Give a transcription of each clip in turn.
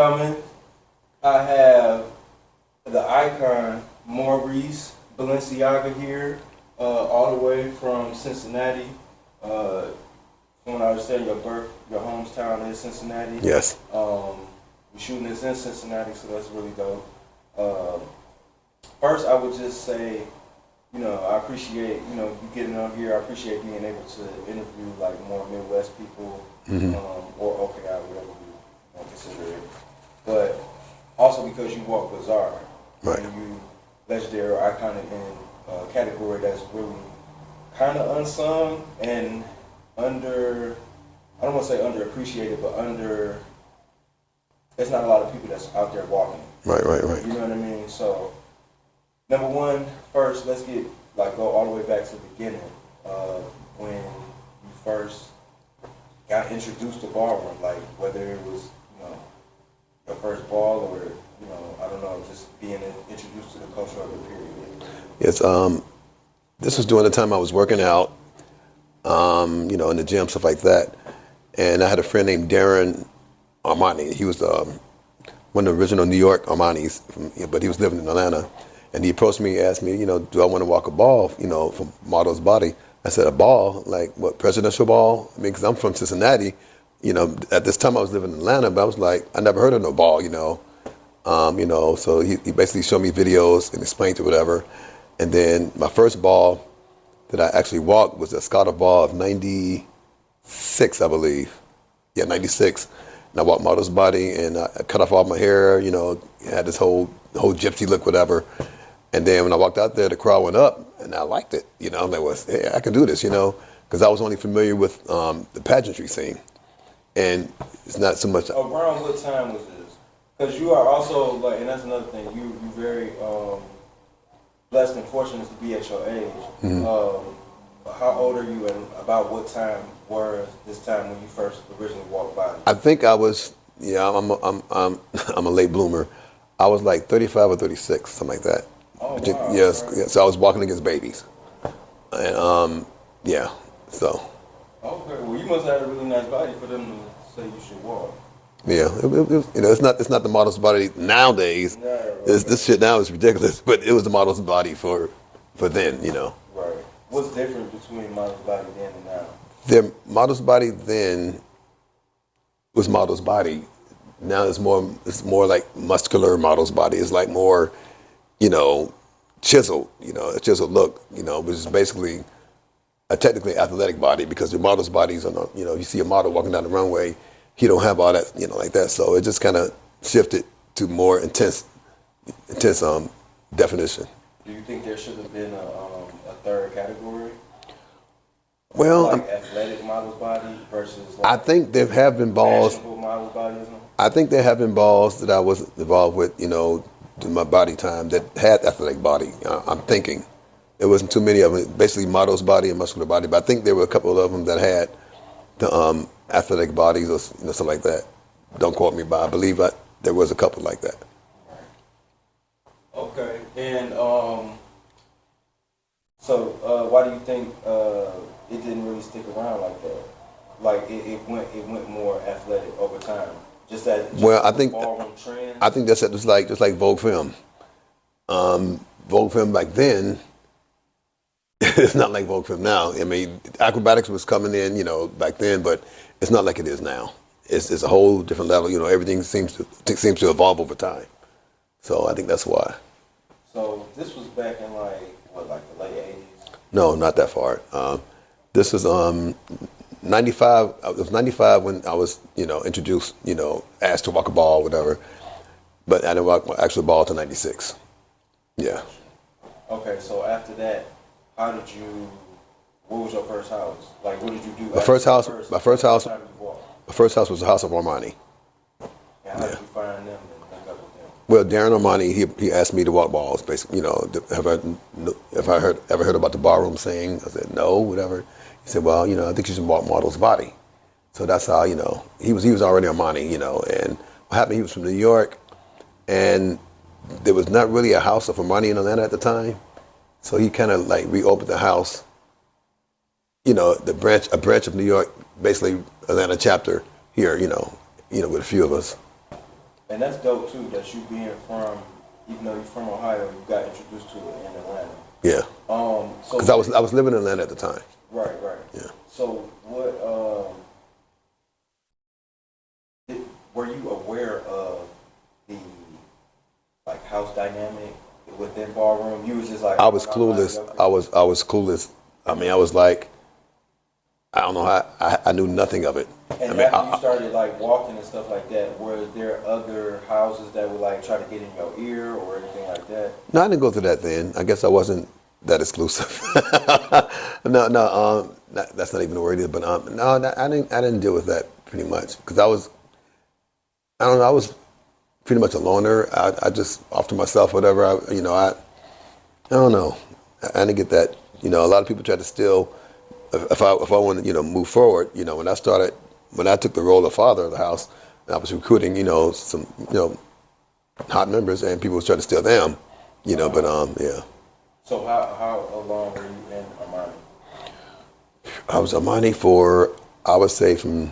coming. I have the Icon Maurice Balenciaga here, all the way from Cincinnati. When I was saying your hometown is Cincinnati. Yes. We're shooting this in Cincinnati, so that's really dope. First, I would just say, I appreciate, you getting on here. I appreciate being able to interview like more Midwest people, or OKI, whatever you want to consider it. But also because you walk bizarre, right? And you legendary or iconic in a category that's really kind of unsung and I don't want to say underappreciated, but there's not a lot of people that's out there walking. Right. You know what I mean? So, number one, first, let's go all the way back to the beginning, when you first got introduced to ballroom, like whether it was, your first ball or, I don't know, just being introduced to the culture of the period. Yes, this was during the time I was working out, in the gym, stuff like that. And I had a friend named Darren Armani. He was one of the original New York Armanis, but he was living in Atlanta. And he approached me, asked me, do I want to walk a ball, from Model's Body? I said, a ball? Like, what, presidential ball? I mean, because I'm from Cincinnati. At this time I was living in Atlanta, but I was like, I never heard of no ball, So he basically showed me videos and explained it, whatever. And then my first ball that I actually walked was a Scotto ball of 96, I believe. Yeah, 96. And I walked Model's Body, and I cut off all my hair, had this whole gypsy look, whatever. And then when I walked out there, the crowd went up, and I liked it. I'm like, well, hey, I can do this, because I was only familiar with the pageantry scene. And it's not so much. Around what time was this? Because you are also, and that's another thing, you very blessed and fortunate to be at your age. How old are you, and about what time was this time when you first originally walked by? I think I was, I'm a late bloomer. I was like 35 or 36, something like that. Oh, wow. Yes, Right. Yeah, so I was walking against babies. And, so. Okay, well, you must have had a really nice body for them to say you should walk. Yeah, it's not the model's body nowadays. No, right. This shit now is ridiculous, but it was the model's body for then, Right. What's different between model's body then and now? The model's body then was model's body. Now it's more like muscular model's body. It's like more, chiseled, a chiseled look, which is basically a technically athletic body, because the model's bodies are not, you see a model walking down the runway, he don't have all that, like that. So it just kind of shifted to more intense definition. Do you think there should have been a third category? Well, like athletic model's body versus I think there have been balls. Model's bodies? I think there have been balls that I was involved with, during my body time that had athletic body. I'm thinking. There wasn't too many of them, basically model's body and muscular body, but I think there were a couple of them that had the athletic bodies or something like that. Don't quote me, but I believe there was a couple like that. Okay, and so why do you think it didn't really stick around like that? Like it went more athletic over time. I think ballroom trend. I think that's just like Vogue film. Vogue film back then. It's not like Vogue film now. I mean, acrobatics was coming in, back then, but it's not like it is now. It's a whole different level. Everything seems to evolve over time. So I think that's why. So this was back in like the late 80s? No, not that far. This was 95. It was 95 when I was, introduced, asked to walk a ball, whatever. But I didn't walk my actual ball till 96. Yeah. Okay, so after that, what was your first house? Like, what did you do? My first house was the House of Armani. And how did you find them and link up with them? Well, Darren Armani, he asked me to walk balls, basically. Have I ever heard about the Ballroom scene? I said, no, whatever. He said, well, I think you should walk Model's Body. So that's how, he was already Armani, and what happened, he was from New York, and there was not really a house of Armani in Atlanta at the time. So he kind of like reopened the house, a branch of New York, basically Atlanta chapter here, with a few of us. And that's dope too. That you being from, even though you're from Ohio, you got introduced to it in Atlanta. Yeah. So Because I was living in Atlanta at the time. right. Yeah. So what? Were you aware of the like house dynamic within Ballroom? You was just like I was clueless. I was clueless. I mean, I was like, I don't know how I knew nothing of it. And I mean, after you started like walking and stuff like that, were there other houses that would like try to get in your ear or anything like that? no, I didn't go through that then. I guess I wasn't that exclusive. That's not even the word either. But no, I didn't deal with that pretty much because I don't know, I was pretty much a loner. I just off to myself, whatever. I don't know. I didn't get that. You know, a lot of people try to still. If I wanted to, move forward, when I took the role of father of the house, I was recruiting, some, hot members, and people was trying to steal them, But yeah. So how long were you in Armani? I was Armani for, I would say, from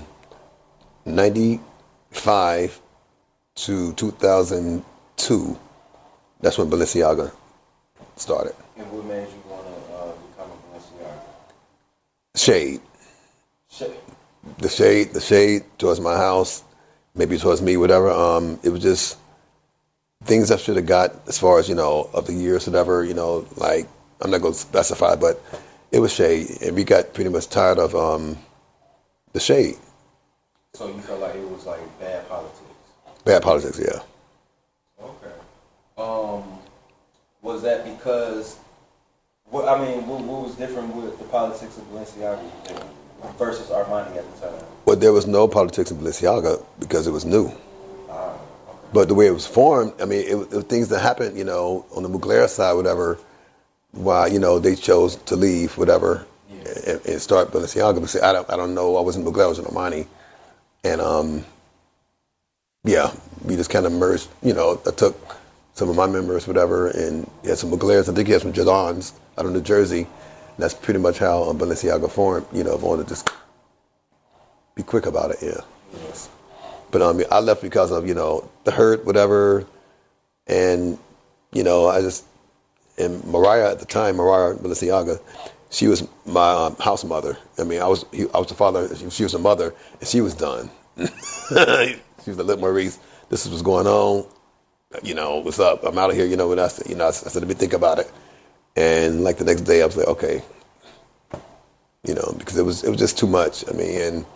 '95 to 2002. That's when Balenciaga started. And what made you want to become a Balenciaga? Shade. The shade towards my house, maybe towards me, whatever. It was just things I should have got as far as, of the years, whatever, like, I'm not going to specify, but it was shade. And we got pretty much tired of the shade. So you felt like it was like bad politics? Bad politics, yeah. Okay. Was that because, what was different with the politics of Balenciaga versus Armani at the time? Well, there was no politics in Balenciaga because it was new. Okay. But the way it was formed, I mean, it was things that happened, on the Mugler side, whatever, why, they chose to leave, whatever, and start Balenciaga. But see, I don't know, I wasn't Mugler, I was in Armani. And, yeah, we just kind of merged, I took some of my members, whatever, and he had some Muglers. I think he had some Jadons out of New Jersey. And that's pretty much how Balenciaga formed, if I wanted to just be quick about it, yeah. Yes. But I left because of, the hurt, whatever, and, and Mariah at the time, Mariah Balenciaga, she was my house mother. I mean, I was the father, she was the mother, and she was done. She was like, look, Maurice, this is what's going on. What's up? I'm out of here. I said, let me think about it. And like the next day, I was like, okay, because it was just too much. I mean, and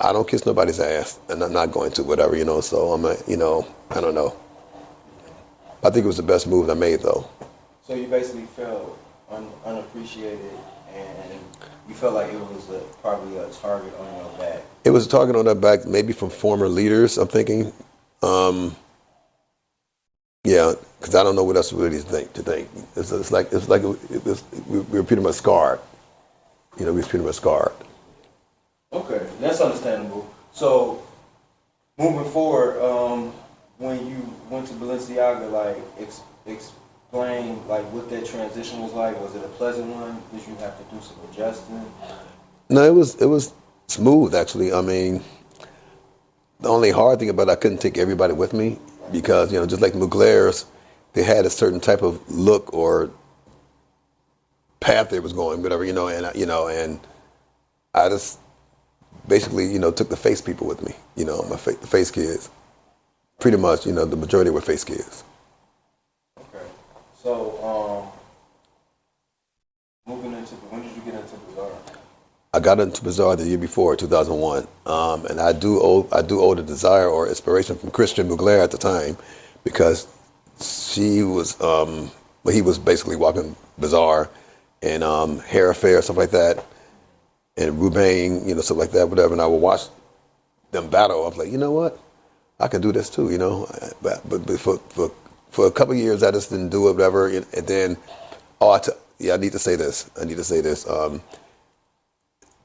I don't kiss nobody's ass, and I'm not going to, whatever, So I'm, I don't know. I think it was the best move I made, though. So you basically felt unappreciated, and you felt like it was probably a target on your back. It was a target on their back, maybe from former leaders, I'm thinking. Yeah, because I don't know what else really to think. It's like we were pretty much scarred. We were pretty much scarred. Okay, that's understandable. So moving forward, when you went to Balenciaga, like explain like what that transition was like. Was it a pleasant one? Did you have to do some adjusting? No, it was smooth actually. I mean, the only hard thing about it, I couldn't take everybody with me. Because, just like Mugler's, they had a certain type of look or path they was going, whatever, and I just basically, took the face people with me, the face kids. Pretty much, the majority were face kids. Okay. So, moving into, when did you get into Bazaar? I got into Bazaar the year before, 2001, and I do owe the desire or inspiration from Christian Mugler at the time, because he was basically walking Bazaar and Hair Affair, stuff like that, and Rubain, stuff like that, whatever. And I would watch them battle. I was like, you know what, I can do this too, But for a couple of years, I just didn't do it, whatever. And then, I need to say this.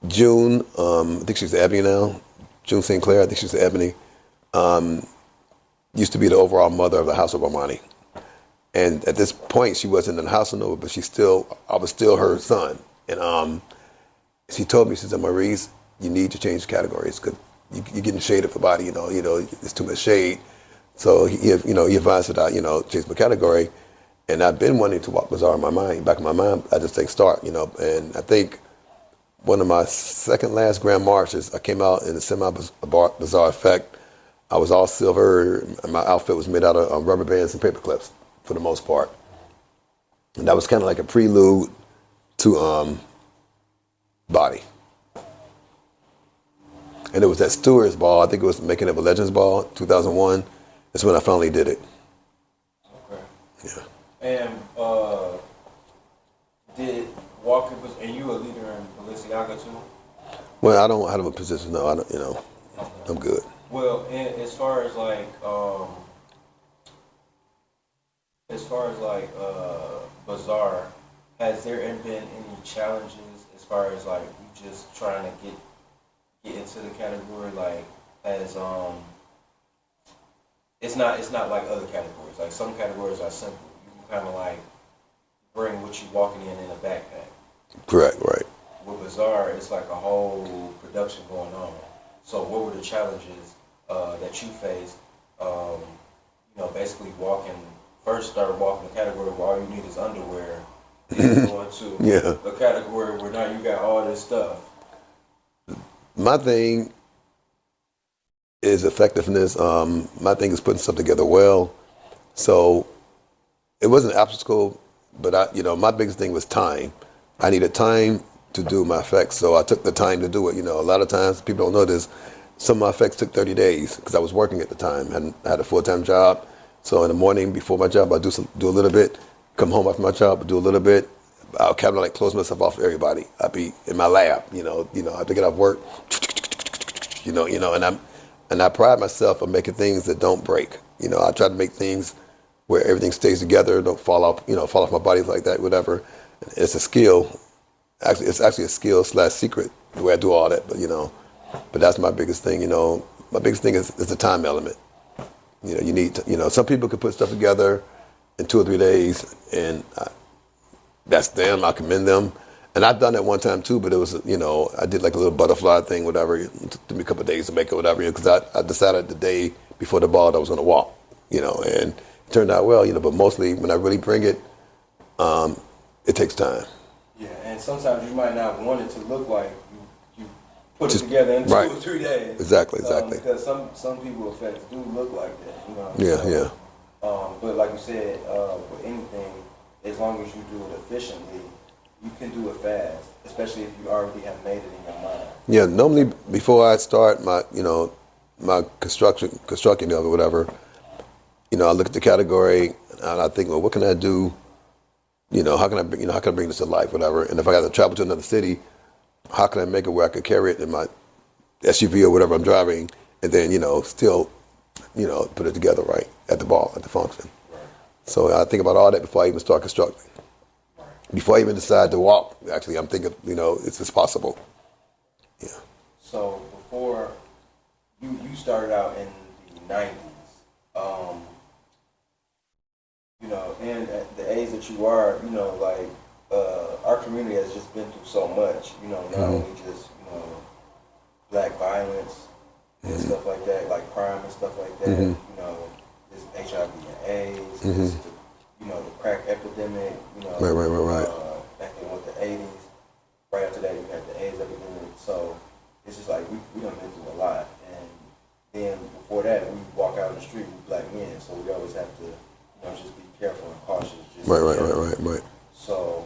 June, I think she's Ebony now. June St. Clair, I think she's Ebony. Used to be the overall mother of the House of Armani. And at this point, she wasn't in the house no more, but I was still her son. And she told me, she said, Maurice, you need to change categories because you're getting shaded for body, it's too much shade. So he advised that I, change my category, and I've been wanting to walk Bazaar in my mind. Back in my mind, I just think start, and I think one of my second last Grand Marches, I came out in the semi-Bazaar effect. I was all silver, and my outfit was made out of rubber bands and paper clips for the most part. And that was kind of like a prelude to Body. And it was at Stewart's Ball, I think it was Making of a Legends Ball, 2001. That's when I finally did it. Okay. Yeah. And did Walker, and you a leader in Balenciaga too? Well, I don't have a position, no, I don't, Okay. I'm good. Well, and as far as Bazaar, has there been any challenges as far as like you just trying to get into the category? Like, as it's not like other categories. Like, some categories are simple. You can kind of like bring what you walking in a backpack. Correct, right. With Bazaar, it's like a whole production going on. So what were the challenges that you faced, basically first started walking the category where all you need is underwear, then going to the category where now you got all this stuff. My thing is effectiveness. My thing is putting stuff together well. So it wasn't an obstacle, but my biggest thing was time. I needed time to do my effects, so I took the time to do it. A lot of times people don't know this. Some of my effects took 30 days because I was working at the time. I had a full-time job. So in the morning before my job, I do a little bit. Come home after my job, I do a little bit. I'll kind of like close myself off everybody. I'd be in my lab, I have to get off work, and I pride myself on making things that don't break. I try to make things where everything stays together, don't fall off my body like that, whatever. It's a skill. Actually, it's actually a skill / secret the way I do all that. But that's my biggest thing. My biggest thing is the time element. You need to, some people can put stuff together in 2 or 3 days, and that's them. I commend them. And I've done that one time too, but it was, I did like a little butterfly thing, whatever. It took me a couple of days to make it, whatever, because I decided the day before the ball that I was going to walk, and it turned out well, but mostly when I really bring it, it takes time. Yeah, and sometimes you might not want it to look like you put it together in 2 or 3 days. Exactly. Because some people effects do look like that, Yeah. But like you said, with anything, as long as you do it efficiently, you can do it fast, especially if you already have made it in your mind. Yeah, normally before I start my constructing of it, whatever, I look at the category and I think, well, what can I do? How can I bring this to life, whatever? And if I got to travel to another city, how can I make it where I could carry it in my SUV or whatever I'm driving, and then still put it together right at the ball, at the function. Right. So I think about all that before I even start constructing. Right. Before I even decide to walk, actually, I'm thinking, it's possible. Yeah. So before you started out in the 90s, and at the age that you are, our community has just been through so much, not only just, black violence and stuff like that, like crime and stuff like that, this HIV and AIDS, this, the crack epidemic, Right. Back in the 80s. Right after that, you had the AIDS epidemic. So it's just like we done been through a lot. And then before that, we walk out in the street with black men, so we always have to, just be careful and cautious. Right. So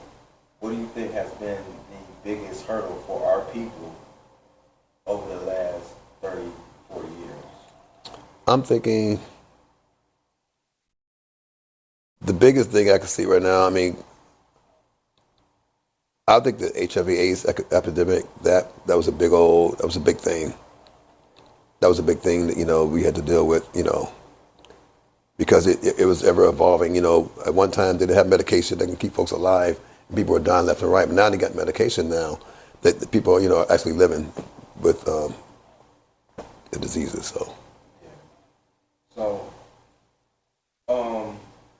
what do you think has been the biggest hurdle for our people over the last 30, 40 years? I'm thinking the biggest thing I can see right now, I think the HIV/AIDS epidemic, that was a big thing. That was a big thing that, we had to deal with, because it was ever evolving. At one time they didn't have medication that can keep folks alive, and people were dying left and right. But now they got medication now that the people, are actually living with the diseases. So. So,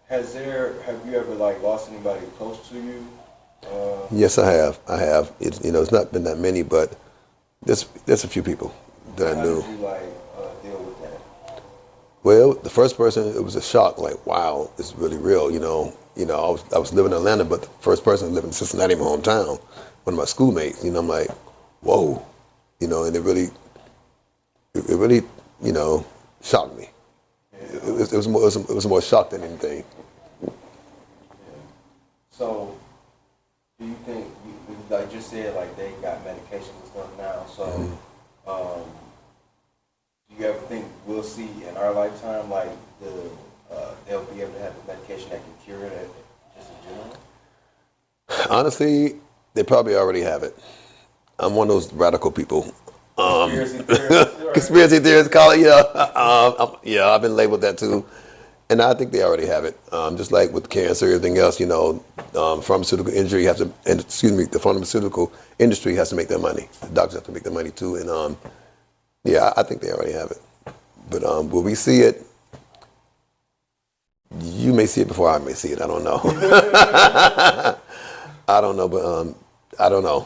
have you ever lost anybody close to you? Yes, I have. It's not been that many, but there's a few people that I knew. How did you deal with that? Well, the first person, it was a shock. Like, wow, it's really real. I was living in Atlanta, but the first person living in Cincinnati, my hometown, one of my schoolmates. I'm like, whoa, and it really, shocked me. Yeah. It was more shock than anything. Yeah. So, do you think, like you said, like they got medications and stuff now? So, do you ever think we'll see in our lifetime, like they'll be able to have the medication that can cure it, just in general? Honestly, they probably already have it. I'm one of those radical people. Conspiracy theorists. Right? Conspiracy theorists, call it, yeah. I've been labeled that too. And I think they already have it. Just like with cancer, everything else, pharmaceutical industry the pharmaceutical industry has to make their money. The doctors have to make their money too. And I think they already have it. But will we see it? You may see it before I may see it. I don't know. I don't know, but I don't know.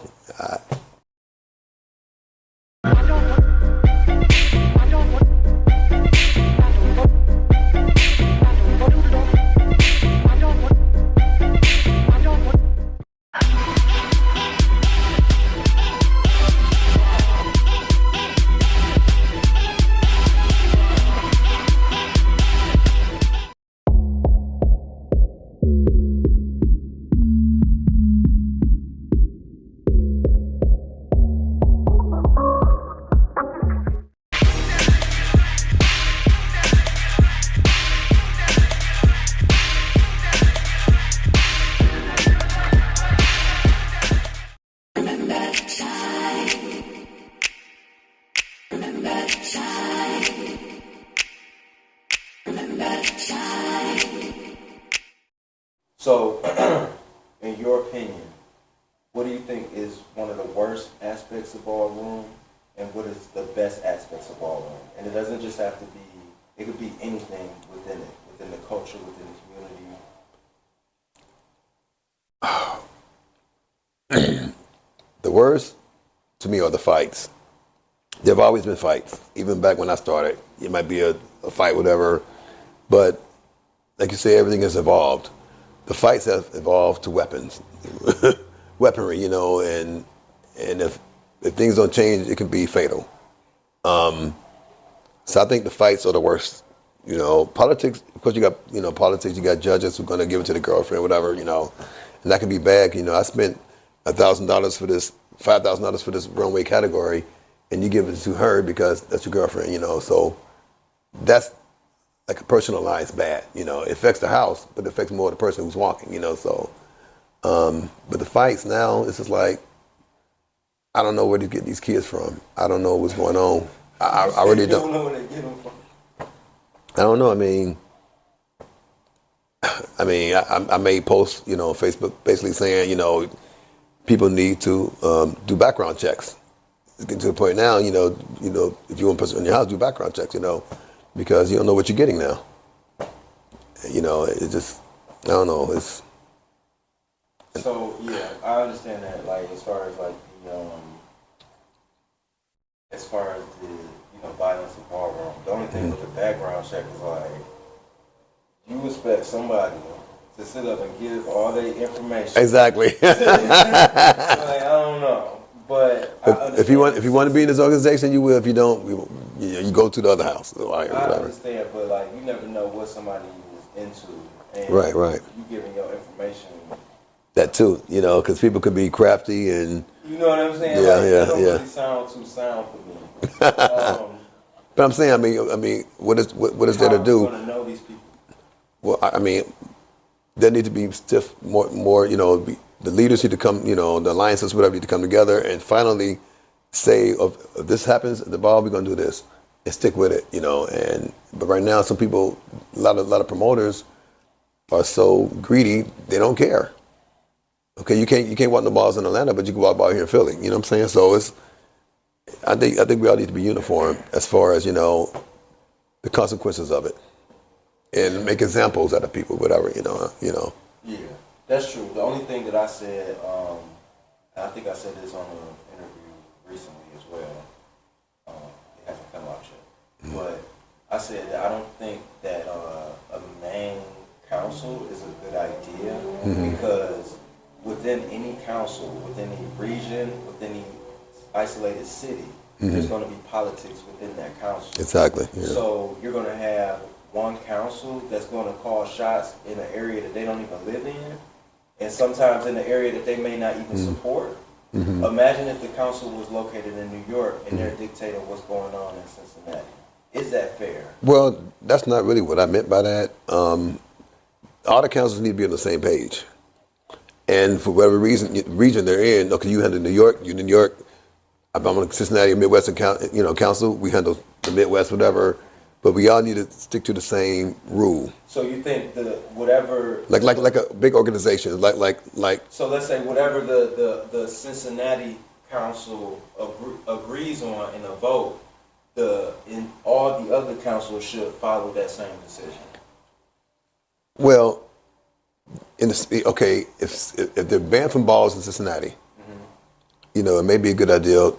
So, in your opinion, what do you think is one of the worst aspects of Ballroom, and what is the best aspects of Ballroom? And it doesn't just have to be, it could be anything within it, within the culture, within the community. The worst, to me, are the fights. There have always been fights. Even back when I started, it might be a fight, whatever. But like you say, everything has evolved. The fights have evolved to weapons, weaponry, and if things don't change, it can be fatal. So I think the fights are the worst. Politics, of course, you got, politics, you got judges who are going to give it to the girlfriend, whatever, and that can be bad. I spent $1,000 for this, $5,000 for this runway category, and you give it to her because that's your girlfriend, so that's like a personalized bad, it affects the house, but it affects more the person who's walking, so, but the fights now, it's just like, I don't know where to get these kids from. I don't know what's going on. I really don't. Know where they get them from. I don't know. I made posts, on Facebook, basically saying, people need to do background checks. It's getting to the point now, if you want to put in your house, do background checks, because you don't know what you're getting now. It's just, I don't know. It's. So yeah, I understand that. Like as far as like the violence in Ballroom, the only thing with the background check is like you expect somebody to sit up and give all their information. Exactly. Like, I don't know, but if you want to be in this organization, you will. If you don't, you go to the other house. I understand, but like you never know what somebody is into, and right. You giving your information. That too, because people could be crafty and. You know what I'm saying? Yeah, like, it don't yeah. really sound too sound for me. But I'm saying, what is there to do? How are you going to know these people? Well, there need to be more. The leaders need to come. The alliances, whatever, need to come together and finally say, if this happens at the ball, we're going to do this and stick with it. But right now, some people, a lot of promoters are so greedy they don't care. Okay, you can't walk the balls in Atlanta, but you can walk ball here in Philly. You know what I'm saying? So I think we all need to be uniform as far as the consequences of it, and make examples out of people, whatever. Yeah, that's true. The only thing that I said, and I think I said this on an interview recently as well. It hasn't come out yet, but I said that I don't think that a main council is a good idea because within any council, within any region, within any isolated city, there's going to be politics within that council. Exactly. Yeah. So you're going to have one council that's going to call shots in an area that they don't even live in, and sometimes in an area that they may not even support. Imagine if the council was located in New York and they're dictating what's going on in Cincinnati. Is that fair? Well, that's not really what I meant by that. All the councils need to be on the same page. And for whatever region they're in, okay, you handle New York, you're New York. I'm on Cincinnati Midwestern Council. We handle the Midwest, whatever. But we all need to stick to the same rule. So you think whatever like a big organization, like. So let's say whatever the Cincinnati council agrees on in a vote, in all the other councils should follow that same decision. Well, if they're banned from balls in Cincinnati, it may be a good idea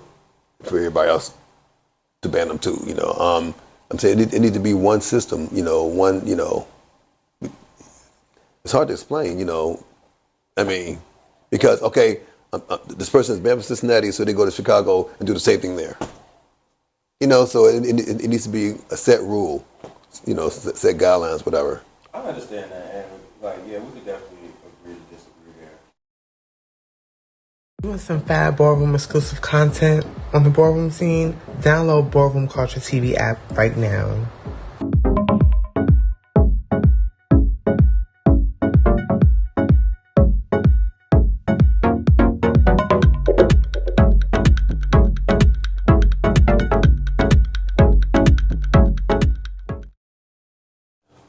for everybody else to ban them too. I'm saying it needs to be one system. It's hard to explain. Because this person is banned from Cincinnati, so they go to Chicago and do the same thing there. So it needs to be a set rule. Set guidelines, whatever. I understand that, and we could definitely agree to disagree there. You want some fab Ballroom exclusive content on the Ballroom scene? Download Ballroom Culture TV app right now.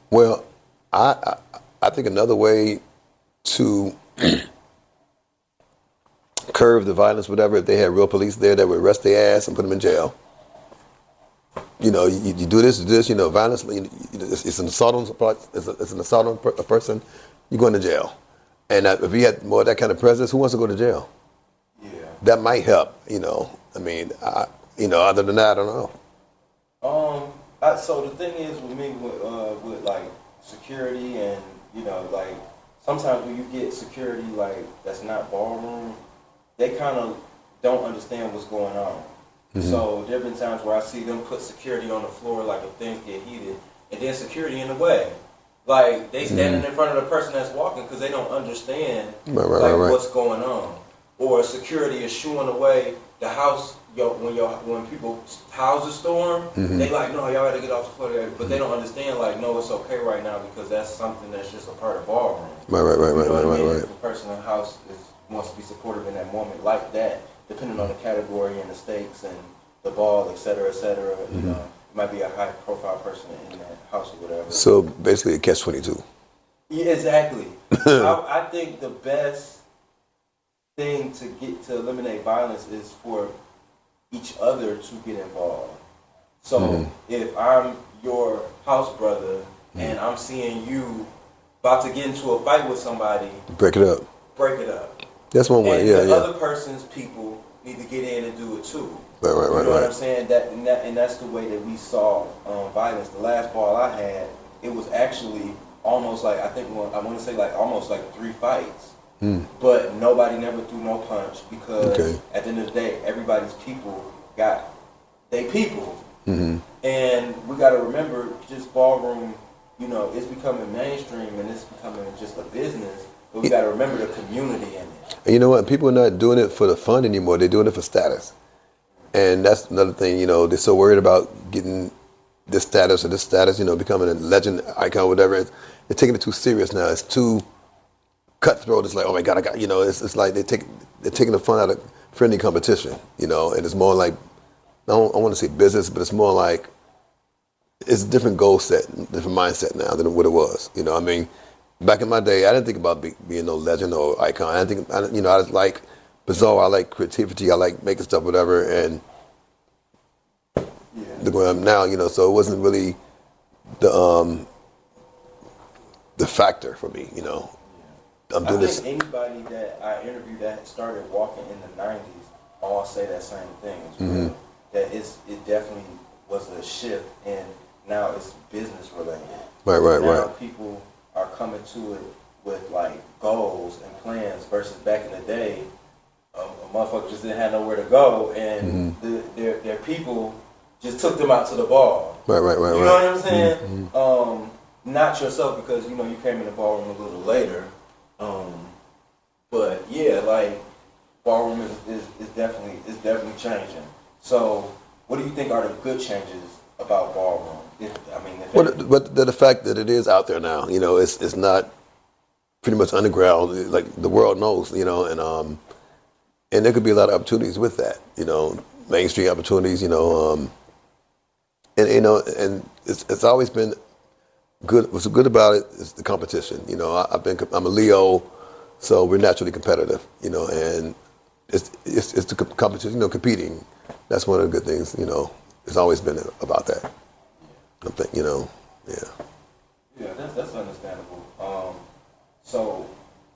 Well, I think another way to curb the violence, whatever, if they had real police there that would arrest their ass and put them in jail. You do this, violence. It's an assault on a person. You're going to jail. And if we had more of that kind of presence, who wants to go to jail? Yeah. That might help. Other than that, I don't know. So the thing is with me with like security and sometimes when you get security that's not ballroom, they kind of don't understand what's going on. So there have been times where I see them put security on the floor if things get heated, and then security in the way. They standing in front of the person that's walking because they don't understand what's going on. Or security is shooing away the house. When people's houses storm, they no, y'all gotta get off the floor. But they don't understand, no, it's okay right now because that's something that's just a part of ballroom. Right. If the person in the house wants to be supportive in that moment like that, depending on the category and the stakes and the ball, et cetera, it might be a high profile person in that house or whatever. So basically a catch-22. Yeah, exactly. I think the best thing to eliminate violence is for each other to get involved. So if I'm your house brother and I'm seeing you about to get into a fight with somebody, break it up. That's one way. And the other person's people need to get in and do it too. Right. You know what I'm saying? And that's the way that we saw violence. The last ball I had, it was actually almost almost 3 fights. But nobody never threw no punch because at the end of the day, everybody's people got they people. And we got to remember, just ballroom, it's becoming mainstream and it's becoming just a business. But we got to remember the community in it. And you know what? People are not doing it for the fun anymore. They're doing it for status. And that's another thing, they're so worried about getting this status, becoming a legend, icon, whatever. They're taking it too serious now. It's too cutthroat. It's like, oh my God, it's like they're taking the fun out of friendly competition, and it's more like, I want to say business, but it's more like, it's a different goal set, different mindset now than what it was. Back in my day, I didn't think about being no legend or icon. I just like bizarre, I like creativity, I like making stuff, whatever, and now, so it wasn't really the factor for me, I'm doing this. Anybody that I interviewed that started walking in the 90s all say that same thing as well. That it definitely was a shift in now it's business related. Right. People are coming to it with like goals and plans versus back in the day, a motherfucker just didn't have nowhere to go, and their people just took them out to the bar. Right. You know what I'm saying? Not yourself, because you came in the ballroom a little later. But yeah, like ballroom is definitely changing. So, what do you think are the good changes about ballroom? But the fact that it is out there now, it's not pretty much underground. Like the world knows, and there could be a lot of opportunities with that. Main Street opportunities. And it's always been good. What's good about it is the competition. I'm a Leo, so we're naturally competitive. And it's the competition. Competing. That's one of the good things. It's always been about that. I think, yeah. Yeah, that's understandable. So,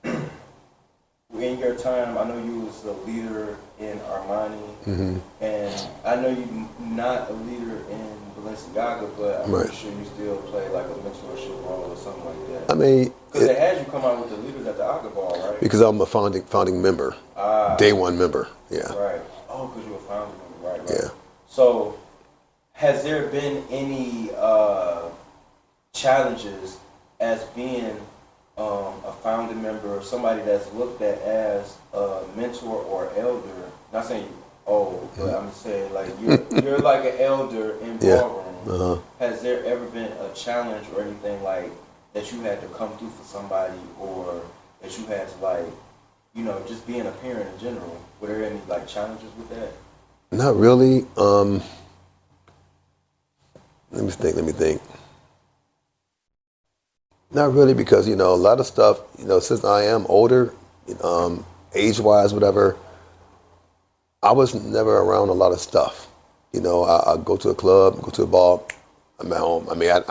in your time, I know you was a leader in Armani, and I know you're not a leader in Balenciaga, but I'm pretty sure you still play like a mentorship role or something like that. I mean, because they had you come out with the leaders at the Aga Ball, right? Because I'm a founding member, day one member. Yeah. Right. Oh, because you're a founding member, right? Yeah. So, has there been any challenges as being a founding member, or somebody that's looked at as a mentor or elder? Not saying you old, but I'm saying like you're like an elder in ballroom. Has there ever been a challenge or anything like that you had to come through for somebody, or that you had to like, just being a parent in general? Were there any like challenges with that? Not really. Let me think. Not really, because, a lot of stuff, since I am older, age-wise, whatever, I was never around a lot of stuff. I go to a club, go to a ball, I'm at home. I mean, I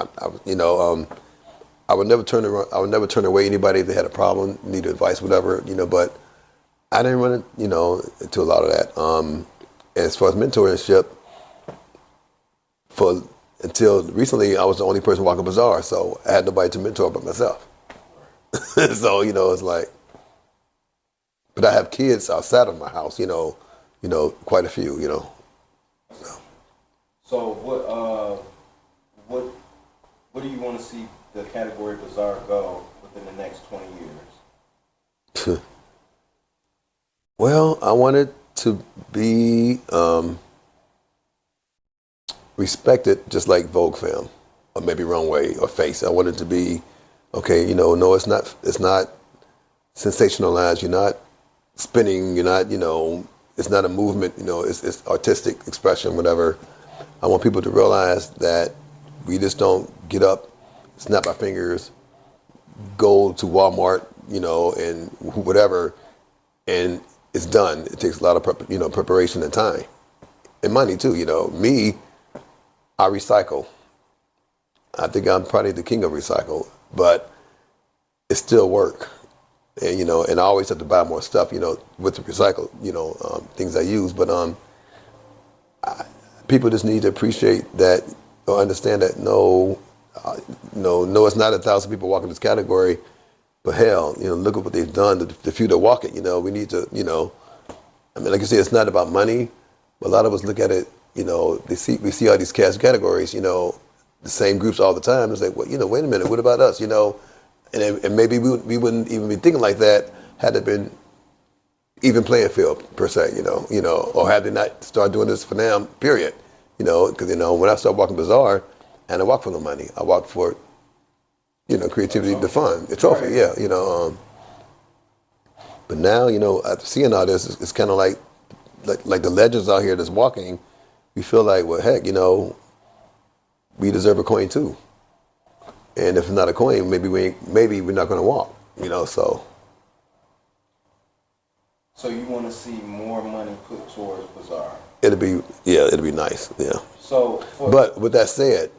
would never turn away anybody if they had a problem, needed advice, whatever, but I didn't run into a lot of that. And as far as mentorship, until recently, I was the only person walking Bazaar, so I had nobody to mentor but myself. So, it's like, but I have kids outside of my house, quite a few, So what do you want to see the category Bazaar go within the next 20 years? Well, I want it to be respected, just like Vogue Femme, or maybe Runway or Face. I want it to be, okay, no, it's not sensationalized. You're not spinning. You're not, it's not a movement. It's artistic expression, whatever. I want people to realize that we just don't get up, snap our fingers, go to Walmart, and whatever, and it's done. It takes a lot of preparation and time, and money too. Me, I recycle. I think I'm probably the king of recycle, but it's still work. And, and I always have to buy more stuff, with the recycle, things I use. But people just need to appreciate that, or understand that no, it's not 1,000 people walking this category, but hell, look at what they've done, the few that walk it, we need to, I mean, like you say, it's not about money, but a lot of us look at it, we see all these categories, the same groups all the time. It's like, well, wait a minute, what about us, and maybe we wouldn't even be thinking like that had it been even playing field per se, or had they not started doing this for them, period, because when I started walking Bazaar, and I walk for the money, I walk for, creativity, the fun, the trophy, yeah, But now, after seeing all this, it's kind of like the legends out here that's walking. We feel like, well, heck, we deserve a coin too. And if it's not a coin, maybe we're not going to walk, so. So you want to see more money put towards Bazaar? It'll be nice, yeah. But with that said,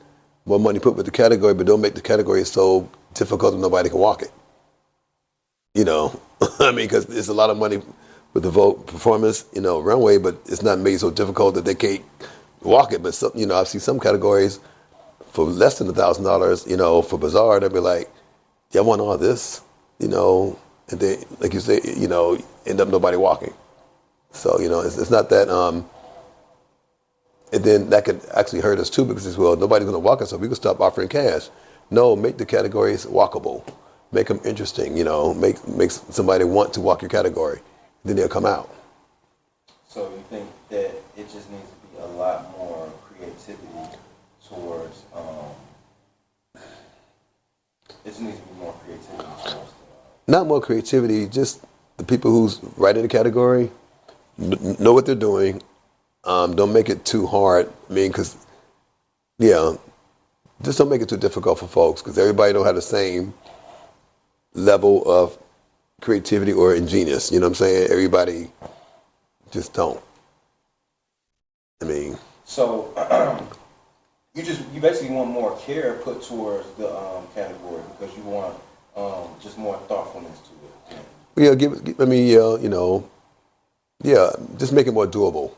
more money put with the category, but don't make the category so difficult that nobody can walk it. I mean, because it's a lot of money with the Vogue performance, Runway, but it's not made so difficult that they can't walk it. But some, I've seen some categories for less than $1,000, you know, for Bazaar, they'll be like, y'all want all this, you know, and then, like you say, you know, end up nobody walking. So, you know, it's not that, and then that could actually hurt us too because it's, well, nobody's going to walk us, so we can stop offering cash. No, make the categories walkable. Make them interesting, you know, make somebody want to walk your category. Then they'll come out. So you think that it just needs to be a lot more creativity towards, it just needs to be more creativity towards Not more creativity, just the people who's writing the category know what they're doing. Don't make it too hard. I mean, because, yeah, just don't make it too difficult for folks because everybody don't have the same level of creativity or ingenious. You know what I'm saying? Everybody just don't. I mean. So you basically want more care put towards the category because you want just more thoughtfulness to it. Yeah, you know, yeah, just make it more doable.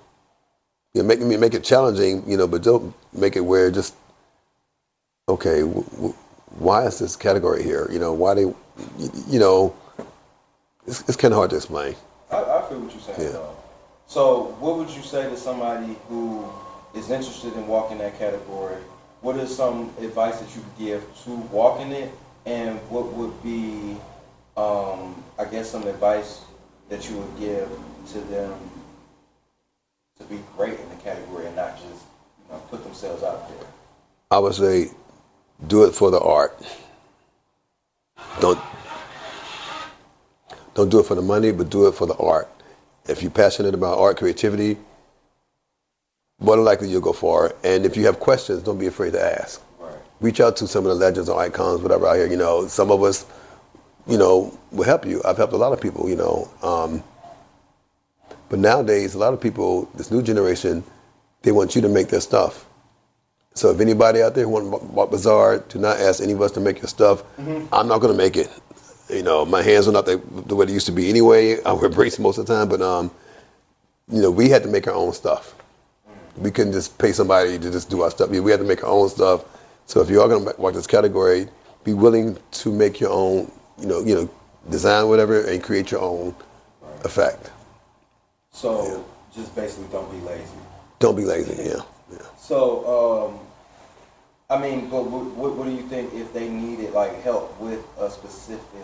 You know, make it challenging, you know, but don't make it where just, okay, why is this category here? You know, why they, you know, it's kind of hard to explain. I feel what you're saying, though. So what would you say to somebody who is interested in walking that category? What is some advice that you could give to walking it? And what would be, I guess, some advice that you would give to them to be great in the category and not just, you know, put themselves out there? I would say, do it for the art. Don't do it for the money, but do it for the art. If you're passionate about art, creativity, more than likely you'll go for it. And if you have questions, don't be afraid to ask. Right. Reach out to some of the legends or icons, whatever out here. You know, some of us, you know, will help you. I've helped a lot of people, you know. But nowadays, a lot of people, this new generation, they want you to make their stuff. So if anybody out there who wants to walk Bazaar, do not ask any of us to make your stuff. Mm-hmm. I'm not going to make it. You know, my hands are not the way they used to be anyway. I wear braces most of the time, but you know, we had to make our own stuff. We couldn't just pay somebody to just do our stuff. We had to make our own stuff. So if you are going to walk this category, be willing to make your own, you know, design whatever and create your own effect. So just basically don't be lazy. Don't be lazy, yeah. So, I mean, but what do you think if they needed like help with a specific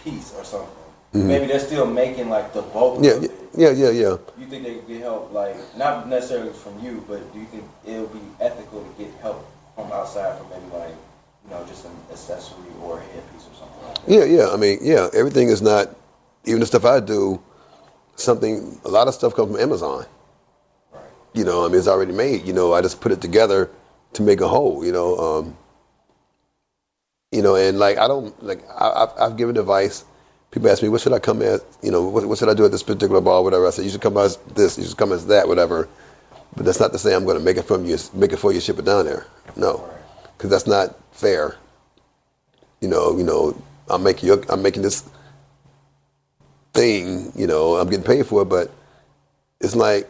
piece or something? Mm-hmm. Maybe they're still making like the bulk of it. Yeah. You think they could get help, like not necessarily from you, but do you think it would be ethical to get help from outside, from maybe like, you know, just an accessory or a headpiece or something like that? Yeah. I mean, yeah, everything is not, even the stuff I do, a lot of stuff comes from Amazon. Right. You know, I mean, it's already made. You know, I just put it together to make a whole. You know, and like I've given advice. People ask me, what should I come as? You know, what should I do at this particular ball, whatever. I said, you should come as this, you should come as that, whatever. But that's not to say I'm going to make it from you, make it for you, ship it down there. No, because that's not fair. You know, I'm making this thing. You know, I'm getting paid for it, but it's like,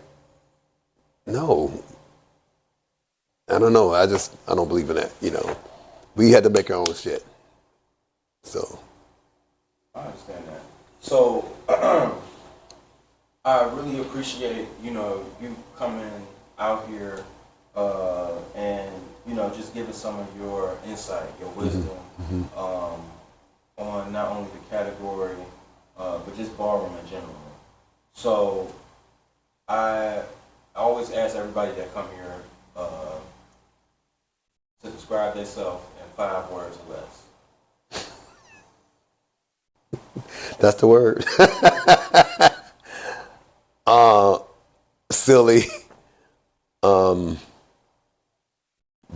no. I don't know. I don't believe in that. You know, we had to make our own shit. So. I understand that. So, I really appreciate, you know, you coming out here and, you know, just giving some of your insight, your wisdom on not only the category, but just ballroom in general. So, I always ask everybody that come here to describe themselves in 5 words or less. That's the word. Silly,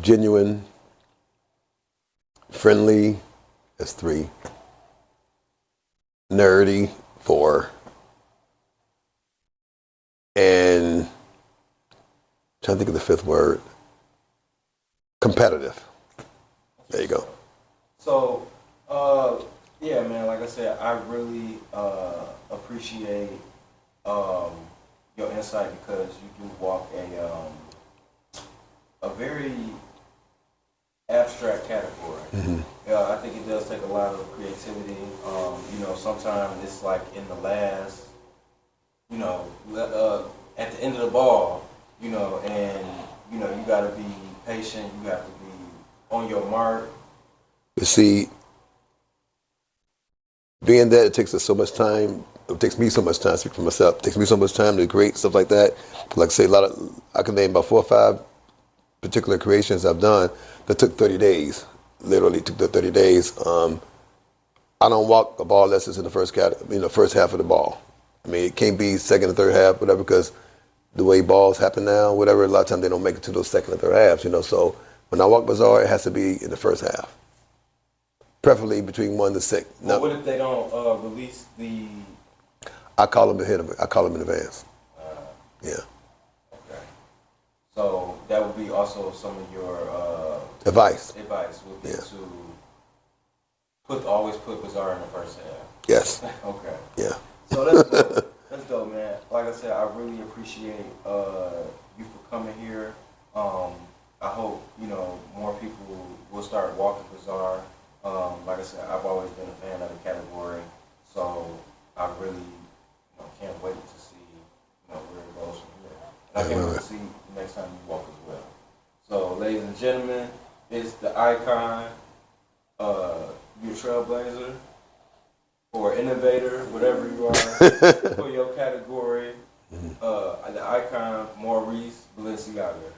genuine, friendly, that's 3. Nerdy, 4. And I'm trying to think of the 5th word. Competitive. There you go. So, yeah, man, like I said, I really appreciate your insight because you do walk a very abstract category. I think it does take a lot of creativity. You know, sometimes it's like in the last, you know, at the end of the ball, you know, and you know, you got to be patient. You have to be on your mark. You see, being that it takes us so much time, it takes me so much time, speak for myself, it takes me so much time to create stuff like that. Like I say, I can name about 4 or 5 particular creations I've done that took 30 days. Literally took the 30 days. I don't walk a ball unless it's in the first half of the ball. I mean, it can't be second or third half, whatever, because the way balls happen now, whatever, a lot of times they don't make it to those second or third halves, you know. So when I walk bazaar, it has to be in the first half, preferably between 1 to 6. Well, what if they don't release the? I call them ahead of it. I call them in advance. Yeah. Okay. So that would be also some of your Advice. Advice would be Yeah. to always put bazaar in the first half. Yes. Okay. Yeah. So that's dope. That's dope, man. Like I said, I really appreciate you for coming here. I hope, you know, more people will start walking bazaar. Like I said, I've always been a fan of the category, so I really, you know, can't wait to see, you know, where it goes from here. And I can't wait to see the next time you walk as well. So, ladies and gentlemen, it's the Icon. You're a trailblazer or innovator, whatever you are, for your category. The Icon Maurice Balenciaga.